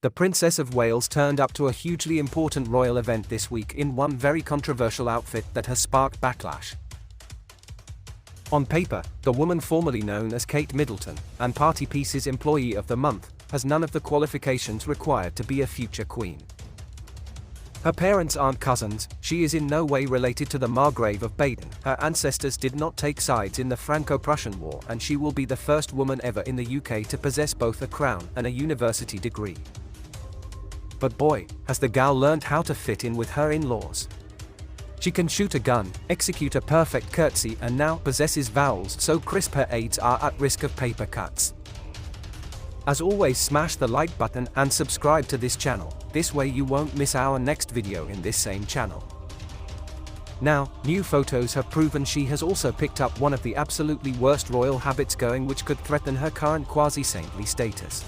The Princess of Wales turned up to a hugely important royal event this week in one very controversial outfit that has sparked backlash. On paper, the woman formerly known as Kate Middleton, and Party Piece's Employee of the Month, has none of the qualifications required to be a future queen. Her parents aren't cousins, she is in no way related to the Margrave of Baden, her ancestors did not take sides in the Franco-Prussian War, and she will be the first woman ever in the UK to possess both a crown and a university degree. But boy, has the gal learned how to fit in with her in-laws. She can shoot a gun, execute a perfect curtsy, and now possesses vowels so crisp her aides are at risk of paper cuts. As always, smash the like button and subscribe to this channel, this way you won't miss our next video in this same channel. Now, new photos have proven she has also picked up one of the absolutely worst royal habits going, which could threaten her current quasi-saintly status.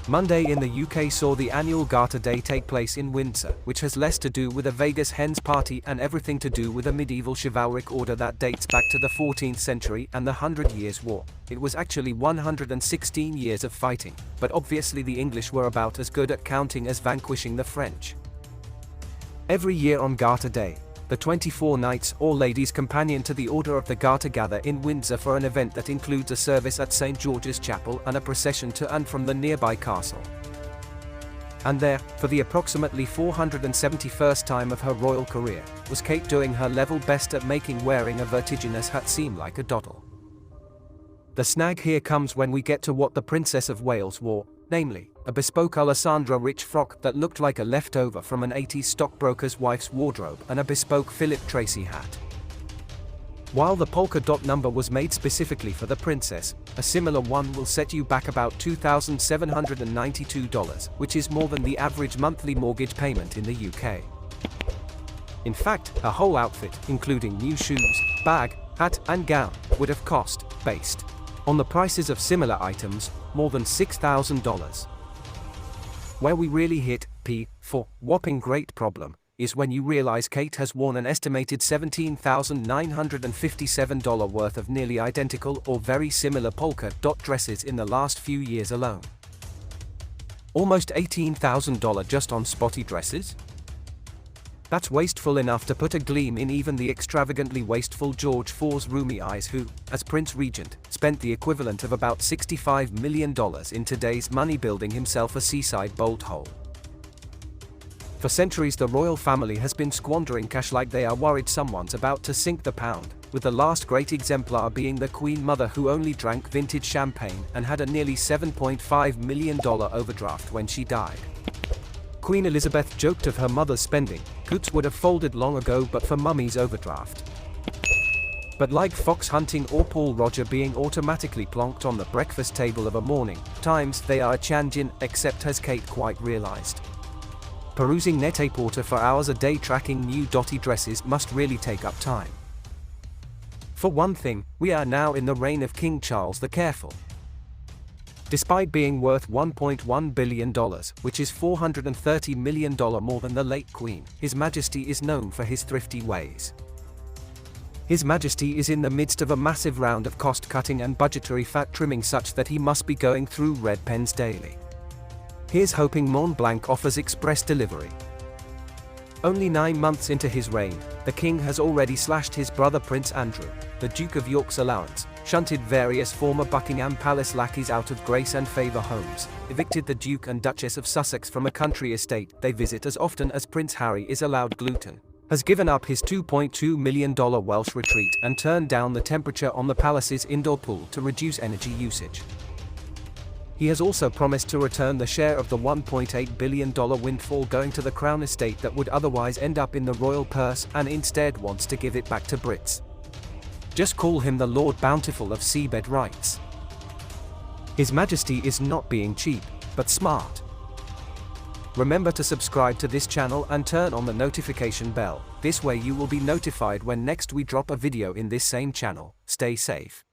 Monday in the UK saw the annual Garter Day take place in Windsor, which has less to do with a Vegas hens party and everything to do with a medieval chivalric order that dates back to the 14th century and the 100 Years' War. It was actually 116 years of fighting, but obviously the English were about as good at counting as vanquishing the French. Every year on Garter Day, the 24 knights or ladies companion to the Order of the Garter gather in Windsor for an event that includes a service at St. George's Chapel and a procession to and from the nearby castle. And there, for the approximately 471st time of her royal career, was Kate doing her level best at making wearing a vertiginous hat seem like a doddle. The snag here comes when we get to what the Princess of Wales wore, namely, a bespoke Alessandra Rich frock that looked like a leftover from an 80s stockbroker's wife's wardrobe, and a bespoke Philip Treacy hat. While the polka dot number was made specifically for the princess, a similar one will set you back about $2,792, which is more than the average monthly mortgage payment in the UK. In fact, her whole outfit, including new shoes, bag, hat and gown, would have cost, based on the prices of similar items, more than $6,000. Where we really hit P for whopping great problem is when you realize Kate has worn an estimated $17,957 worth of nearly identical or very similar polka dot dresses in the last few years alone. Almost $18,000 just on spotty dresses? That's wasteful enough to put a gleam in even the extravagantly wasteful George IV's roomy eyes, who, as Prince Regent, spent the equivalent of about $65 million in today's money building himself a seaside bolt hole. For centuries the royal family has been squandering cash like they are worried someone's about to sink the pound, with the last great exemplar being the Queen Mother, who only drank vintage champagne and had a nearly $7.5 million overdraft when she died. Queen Elizabeth joked of her mother's spending, "Coots would have folded long ago but for mummy's overdraft." But like fox hunting or Paul Roger being automatically plonked on the breakfast table of a morning, times they are a changin', except has Kate quite realized. Perusing Net-a-Porter for hours a day tracking new dotty dresses must really take up time. For one thing, we are now in the reign of King Charles the Careful. Despite being worth $1.1 billion, which is $430 million more than the late Queen, His Majesty is known for his thrifty ways. His Majesty is in the midst of a massive round of cost-cutting and budgetary fat trimming such that he must be going through red pens daily. Here's hoping Mont Blanc offers express delivery. Only 9 months into his reign, the King has already slashed his brother Prince Andrew, the Duke of York's allowance, shunted various former Buckingham Palace lackeys out of grace and favour homes, evicted the Duke and Duchess of Sussex from a country estate they visit as often as Prince Harry is allowed gluten, has given up his $2.2 million Welsh retreat and turned down the temperature on the palace's indoor pool to reduce energy usage. He has also promised to return the share of the $1.8 billion windfall going to the Crown estate that would otherwise end up in the royal purse, and instead wants to give it back to Brits. Just call him the Lord Bountiful of seabed rights. His Majesty is not being cheap, but smart. Remember to subscribe to this channel and turn on the notification bell, this way you will be notified when next we drop a video in this same channel. Stay safe.